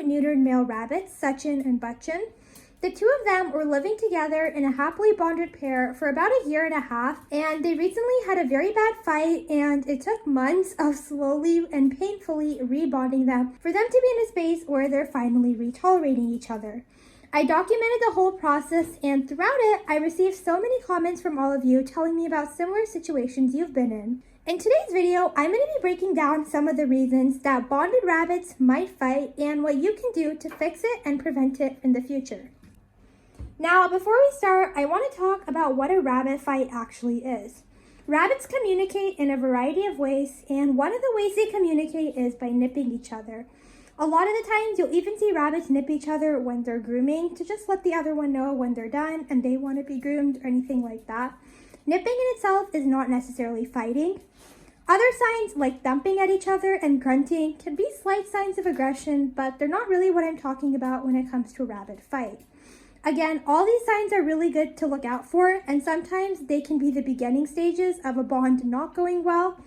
neutered male rabbits, Sachin and Bachchan. The two of them were living together in a happily bonded pair for about a year and a half, and they recently had a very bad fight, and it took months of slowly and painfully rebonding them for them to be in a space where they're finally re-tolerating each other. I documented the whole process, and throughout it, I received so many comments from all of you telling me about similar situations you've been in. In today's video, I'm going to be breaking down some of the reasons that bonded rabbits might fight and what you can do to fix it and prevent it in the future. Now, before we start, I want to talk about what a rabbit fight actually is. Rabbits communicate in a variety of ways, and one of the ways they communicate is by nipping each other. A lot of the times, you'll even see rabbits nip each other when they're grooming to just let the other one know when they're done and they want to be groomed or anything like that. Nipping in itself is not necessarily fighting. Other signs like thumping at each other and grunting can be slight signs of aggression, but they're not really what I'm talking about when it comes to a rabbit fight. Again, all these signs are really good to look out for, and sometimes they can be the beginning stages of a bond not going well,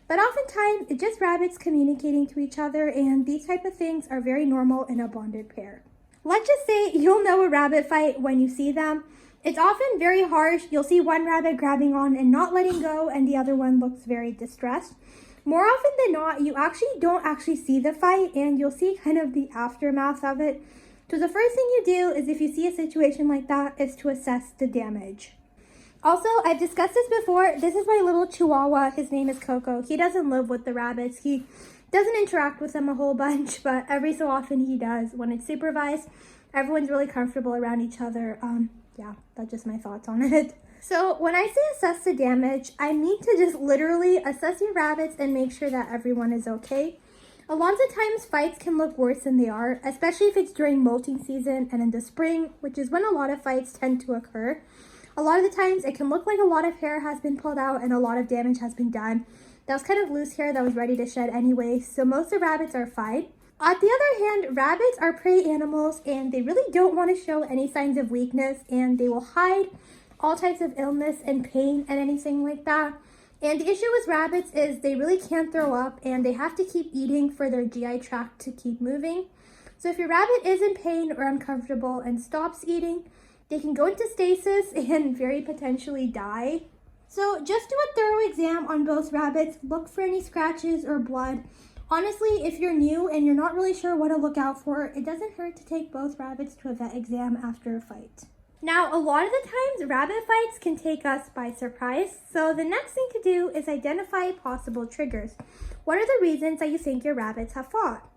but oftentimes it's just rabbits communicating to each other, and these type of things are very normal in a bonded pair. Let's just say you'll know a rabbit fight when you see them. It's often very harsh. You'll see one rabbit grabbing on and not letting go, and the other one looks very distressed. More often than not, you don't see the fight, and you'll see kind of the aftermath of it. So the first thing you do is, if you see a situation like that, is to assess the damage. Also, I've discussed this before. This is my little Chihuahua. His name is Coco. He doesn't live with the rabbits. He doesn't interact with them a whole bunch, but every so often he does. When it's supervised, everyone's really comfortable around each other. Yeah, that's just my thoughts on it. So when I say assess the damage, I mean to just literally assess your rabbits and make sure that everyone is okay. A lot of the times fights can look worse than they are, especially if it's during molting season and in the spring, which is when a lot of fights tend to occur. A lot of the times it can look like a lot of hair has been pulled out and a lot of damage has been done. That was kind of loose hair that was ready to shed anyway, so most of the rabbits are fine. On the other hand, rabbits are prey animals, and they really don't want to show any signs of weakness, and they will hide all types of illness and pain and anything like that. And the issue with rabbits is they really can't throw up, and they have to keep eating for their GI tract to keep moving. So if your rabbit is in pain or uncomfortable and stops eating, they can go into stasis and very potentially die. So just do a thorough exam on both rabbits. Look for any scratches or blood. Honestly, if you're new and you're not really sure what to look out for, it doesn't hurt to take both rabbits to a vet exam after a fight. Now, a lot of the times, rabbit fights can take us by surprise, so the next thing to do is identify possible triggers. What are the reasons that you think your rabbits have fought?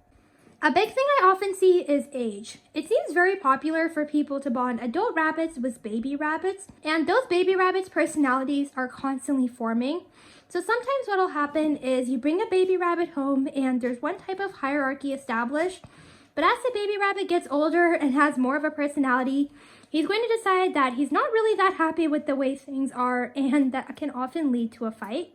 A big thing I often see is age. It seems very popular for people to bond adult rabbits with baby rabbits, and those baby rabbits' personalities are constantly forming. So sometimes what'll happen is you bring a baby rabbit home and there's one type of hierarchy established, but as the baby rabbit gets older and has more of a personality, he's going to decide that he's not really that happy with the way things are, and that can often lead to a fight.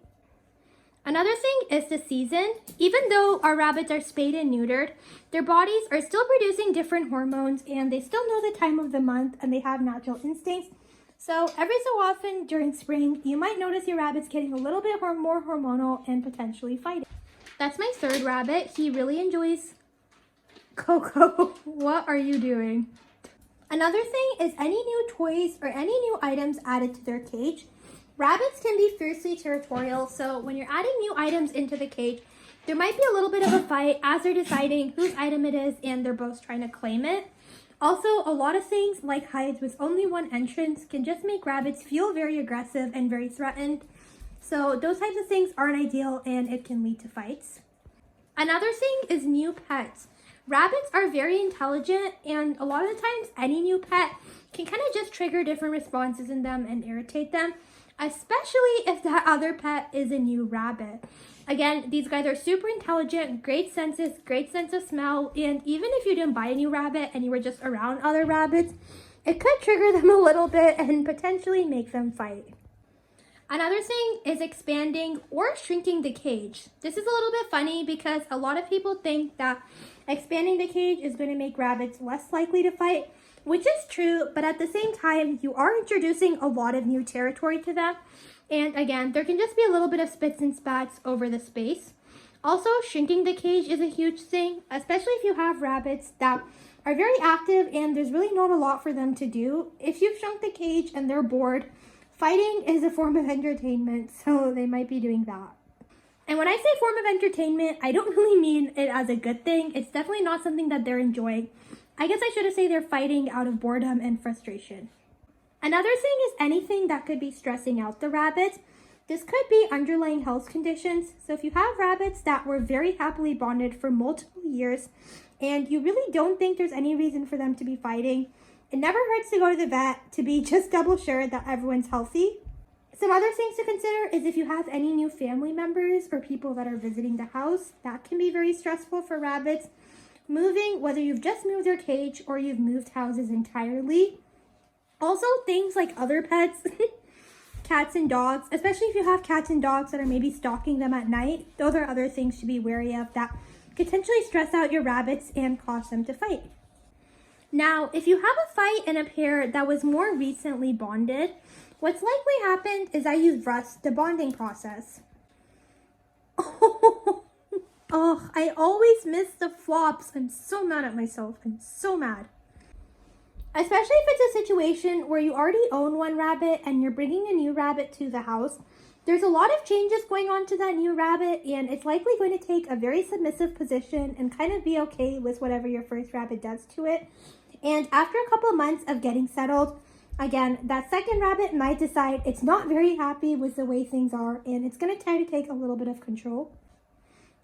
Another thing is the season. Even though our rabbits are spayed and neutered, their bodies are still producing different hormones, and they still know the time of the month, and they have natural instincts. So every so often during spring, you might notice your rabbits getting a little bit more hormonal and potentially fighting. That's my third rabbit. He really enjoys Coco. What are you doing? Another thing is any new toys or any new items added to their cage. Rabbits can be fiercely territorial, so when you're adding new items into the cage, there might be a little bit of a fight as they're deciding whose item it is and they're both trying to claim it. Also, a lot of things like hides with only one entrance can just make rabbits feel very aggressive and very threatened. So those types of things aren't ideal, and it can lead to fights. Another thing is new pets. Rabbits are very intelligent, and a lot of the times any new pet can kind of just trigger different responses in them and irritate them, especially if that other pet is a new rabbit. Again, these guys are super intelligent, great senses, great sense of smell, and even if you didn't buy a new rabbit and you were just around other rabbits, it could trigger them a little bit and potentially make them fight. Another thing is expanding or shrinking the cage. This is a little bit funny because a lot of people think that expanding the cage is going to make rabbits less likely to fight, which is true, but at the same time, you are introducing a lot of new territory to them. And again, there can just be a little bit of spits and spats over the space. Also, shrinking the cage is a huge thing, especially if you have rabbits that are very active and there's really not a lot for them to do. If you've shrunk the cage and they're bored, fighting is a form of entertainment, so they might be doing that. And when I say form of entertainment, I don't really mean it as a good thing. It's definitely not something that they're enjoying. I guess I should have said they're fighting out of boredom and frustration. Another thing is anything that could be stressing out the rabbits. This could be underlying health conditions. So if you have rabbits that were very happily bonded for multiple years and you really don't think there's any reason for them to be fighting, it never hurts to go to the vet to be just double sure that everyone's healthy. Some other things to consider is if you have any new family members or people that are visiting the house, that can be very stressful for rabbits. Moving, whether you've just moved their cage or you've moved houses entirely. Also, things like other pets, cats and dogs, especially if you have cats and dogs that are maybe stalking them at night. Those are other things to be wary of that could potentially stress out your rabbits and cause them to fight. Now, if you have a fight in a pair that was more recently bonded, what's likely happened is I used Rust, the bonding process. Oh, I always miss the flops. I'm so mad at myself. I'm so mad. Especially if it's a situation where you already own one rabbit and you're bringing a new rabbit to the house. There's a lot of changes going on to that new rabbit, and it's likely going to take a very submissive position and kind of be okay with whatever your first rabbit does to it. And after a couple of months of getting settled, again, that second rabbit might decide it's not very happy with the way things are, and it's going to try to take a little bit of control.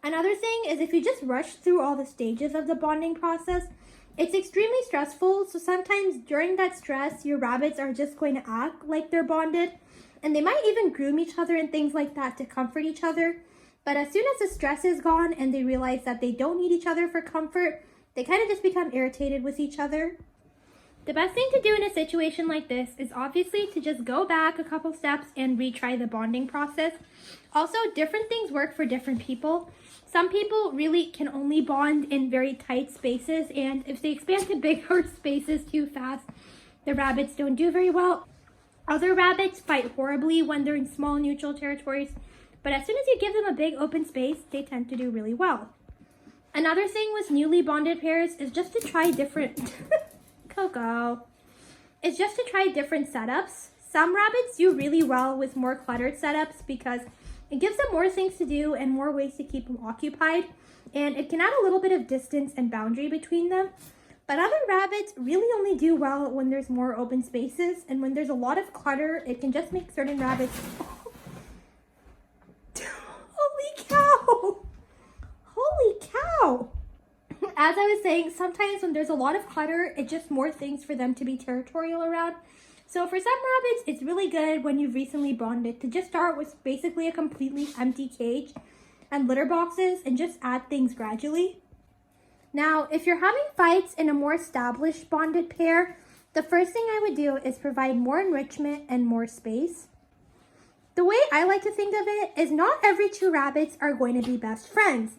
Another thing is if you just rush through all the stages of the bonding process, it's extremely stressful, so sometimes during that stress, your rabbits are just going to act like they're bonded, and they might even groom each other and things like that to comfort each other. But as soon as the stress is gone and they realize that they don't need each other for comfort, they kind of just become irritated with each other. The best thing to do in a situation like this is obviously to just go back a couple steps and retry the bonding process. Also, different things work for different people. Some people really can only bond in very tight spaces, and if they expand to bigger spaces too fast, the rabbits don't do very well. Other rabbits fight horribly when they're in small neutral territories, but as soon as you give them a big open space, they tend to do really well. Another thing with newly bonded pairs is just to try different... Coco. It's just to try different setups. Some rabbits do really well with more cluttered setups because it gives them more things to do and more ways to keep them occupied, and it can add a little bit of distance and boundary between them. But other rabbits really only do well when there's more open spaces, and when there's a lot of clutter, it can just make certain rabbits... Holy cow! Holy cow! As I was saying, sometimes when there's a lot of clutter, it's just more things for them to be territorial around. So for some rabbits, it's really good when you've recently bonded to just start with basically a completely empty cage and litter boxes and just add things gradually. Now, if you're having fights in a more established bonded pair, the first thing I would do is provide more enrichment and more space. The way I like to think of it is not every two rabbits are going to be best friends.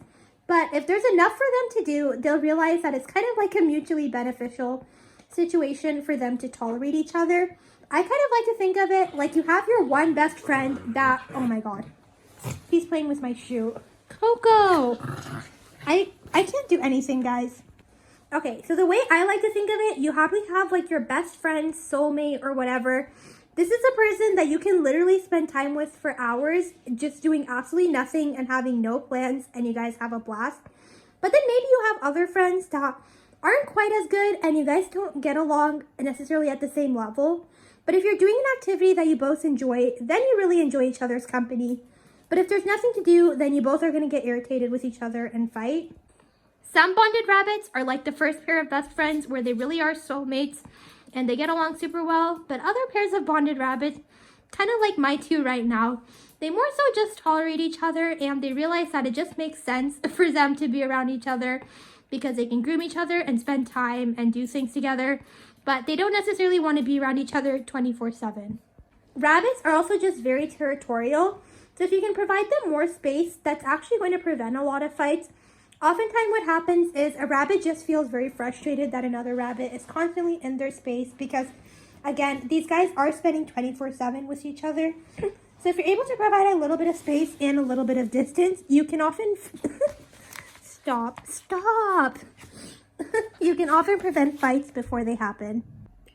But if there's enough for them to do, they'll realize that it's kind of like a mutually beneficial situation for them to tolerate each other. I kind of like to think of it like you have your one best friend that, oh my god, he's playing with my shoe. Coco! I can't do anything, guys. Okay, so the way I like to think of it, you probably have like your best friend, soulmate, or whatever. This is a person that you can literally spend time with for hours, just doing absolutely nothing and having no plans, and you guys have a blast. But then maybe you have other friends that aren't quite as good and you guys don't get along necessarily at the same level. But if you're doing an activity that you both enjoy, then you really enjoy each other's company. But if there's nothing to do, then you both are going to get irritated with each other and fight. Some bonded rabbits are like the first pair of best friends where they really are soulmates and they get along super well, but other pairs of bonded rabbits, kind of like my two right now, they more so just tolerate each other and they realize that it just makes sense for them to be around each other because they can groom each other and spend time and do things together, but they don't necessarily want to be around each other 24/7. Rabbits are also just very territorial, so if you can provide them more space, that's actually going to prevent a lot of fights. Oftentimes what happens is a rabbit just feels very frustrated that another rabbit is constantly in their space because, again, these guys are spending 24/7 with each other. So So if you're able to provide a little bit of space and a little bit of distance, you can often stop. You can often prevent fights before they happen.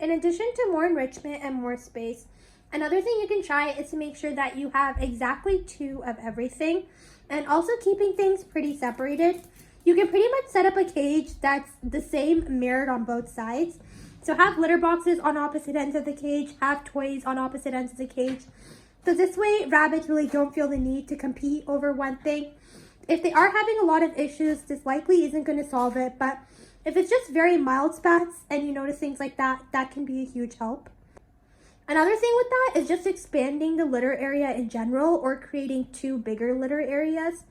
In addition to more enrichment and more space, another thing you can try is to make sure that you have exactly 2 of everything, and also keeping things pretty separated. You can pretty much set up a cage that's the same mirrored on both sides. So have litter boxes on opposite ends of the cage, have toys on opposite ends of the cage. So this way, rabbits really don't feel the need to compete over one thing. If they are having a lot of issues, this likely isn't going to solve it, but if it's just very mild spats and you notice things like that, that can be a huge help. Another thing with that is just expanding the litter area in general, or creating 2 bigger litter areas.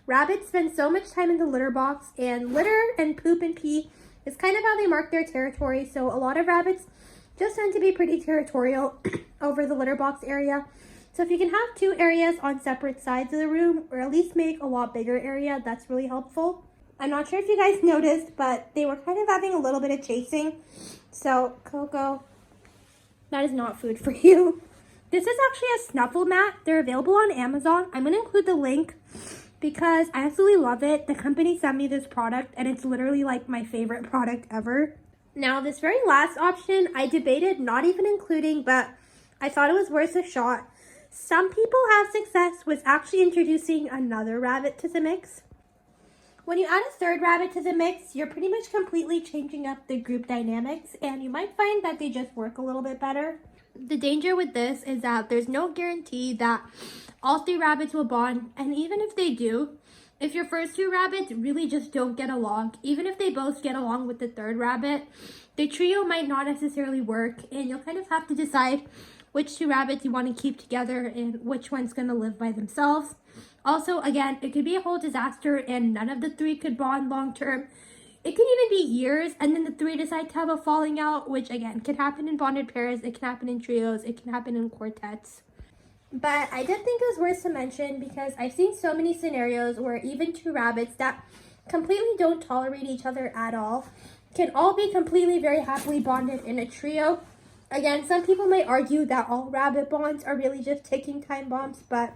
Rabbits spend so much time in the litter box, and litter and poop and pee is kind of how they mark their territory. So a lot of rabbits just tend to be pretty territorial over the litter box area. So if you can have 2 areas on separate sides of the room, or at least make a lot bigger area, that's really helpful. I'm not sure if you guys noticed, but they were kind of having a little bit of chasing. So Coco, that is not food for you. This is actually a snuffle mat. They're available on Amazon. I'm going to include the link because I absolutely love it. The company sent me this product and it's literally like my favorite product ever. Now, this very last option, I debated not even including, but I thought it was worth a shot. Some people have success with actually introducing another rabbit to the mix. When you add a 3rd rabbit to the mix, you're pretty much completely changing up the group dynamics, and you might find that they just work a little bit better. The danger with this is that there's no guarantee that all 3 rabbits will bond, and even if they do, if your first 2 rabbits really just don't get along, even if they both get along with the 3rd rabbit, the trio might not necessarily work, and you'll kind of have to decide which 2 rabbits you want to keep together and which one's going to live by themselves. Also, again, it could be a whole disaster and none of the 3 could bond long term. It could even be years and then the 3 decide to have a falling out, which again can happen in bonded pairs, it can happen in trios, it can happen in quartets. But I did think it was worth to mention because I've seen so many scenarios where even 2 rabbits that completely don't tolerate each other at all can all be completely very happily bonded in a trio. Again, some people might argue that all rabbit bonds are really just ticking time bombs, but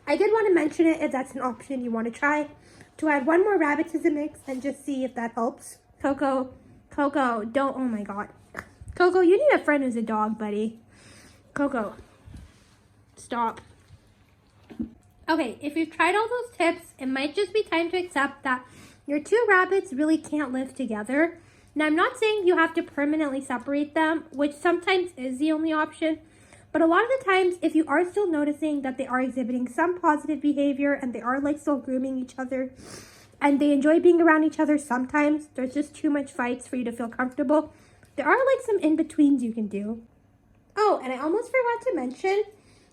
I did want to mention it if that's an option you want to try, to add 1 more rabbit to the mix and just see if that helps. Coco, don't, oh my god. Coco, you need a friend who's a dog, buddy. Coco, stop. Okay, if you've tried all those tips, it might just be time to accept that your 2 rabbits really can't live together. Now, I'm not saying you have to permanently separate them, which sometimes is the only option. But a lot of the times, if you are still noticing that they are exhibiting some positive behavior and they are like still grooming each other and they enjoy being around each other sometimes, there's just too much fights for you to feel comfortable, there are like some in-betweens you can do. Oh, and I almost forgot to mention,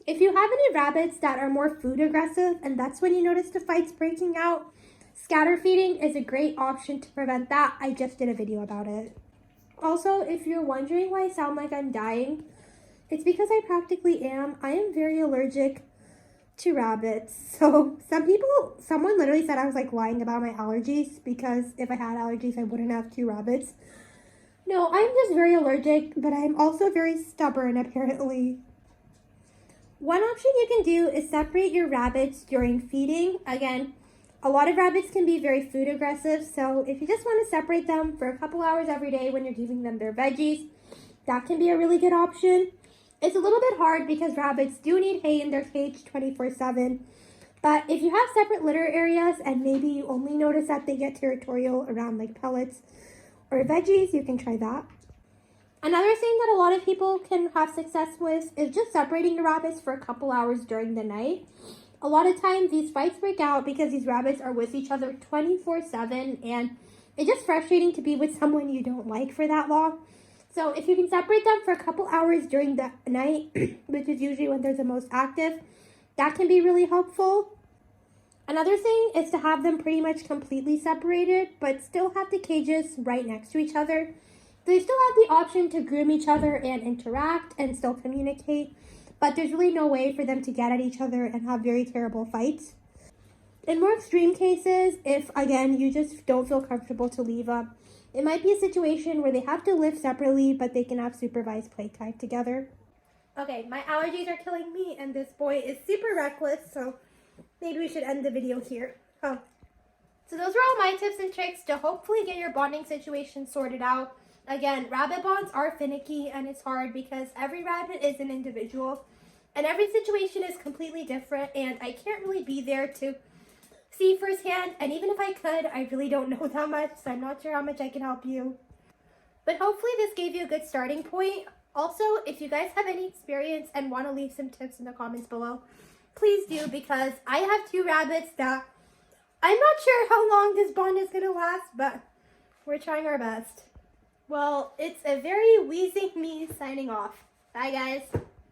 if you have any rabbits that are more food aggressive and that's when you notice the fights breaking out, scatter feeding is a great option to prevent that. I just did a video about it. Also, if you're wondering why I sound like I'm dying, it's because I practically am. I am very allergic to rabbits. So someone literally said I was like lying about my allergies because if I had allergies, I wouldn't have 2 rabbits. No, I'm just very allergic, but I'm also very stubborn apparently. One option you can do is separate your rabbits during feeding. Again, a lot of rabbits can be very food aggressive, so if you just want to separate them for a couple hours every day when you're giving them their veggies, that can be a really good option. It's a little bit hard because rabbits do need hay in their cage 24/7, but if you have separate litter areas and maybe you only notice that they get territorial around like pellets or veggies, you can try that. Another thing that a lot of people can have success with is just separating the rabbits for a couple hours during the night. A lot of times these fights break out because these rabbits are with each other 24/7 and it's just frustrating to be with someone you don't like for that long. So if you can separate them for a couple hours during the night, which is usually when they're the most active, that can be really helpful. Another thing is to have them pretty much completely separated, but still have the cages right next to each other. They still have the option to groom each other and interact and still communicate, but there's really no way for them to get at each other and have very terrible fights. In more extreme cases, if again, you just don't feel comfortable to leave them, it might be a situation where they have to live separately, but they can have supervised playtime together. Okay, my allergies are killing me, and this boy is super reckless, so maybe we should end the video here. Oh. So those are all my tips and tricks to hopefully get your bonding situation sorted out. Again, rabbit bonds are finicky, and it's hard because every rabbit is an individual, and every situation is completely different, and I can't really be there to see firsthand, and even if I could, I really don't know that much, so I'm not sure how much I can help you. But hopefully this gave you a good starting point. Also, if you guys have any experience and want to leave some tips in the comments below, please do, because I have 2 rabbits that I'm not sure how long this bond is going to last, but we're trying our best. Well, it's a very wheezing me signing off. Bye, guys.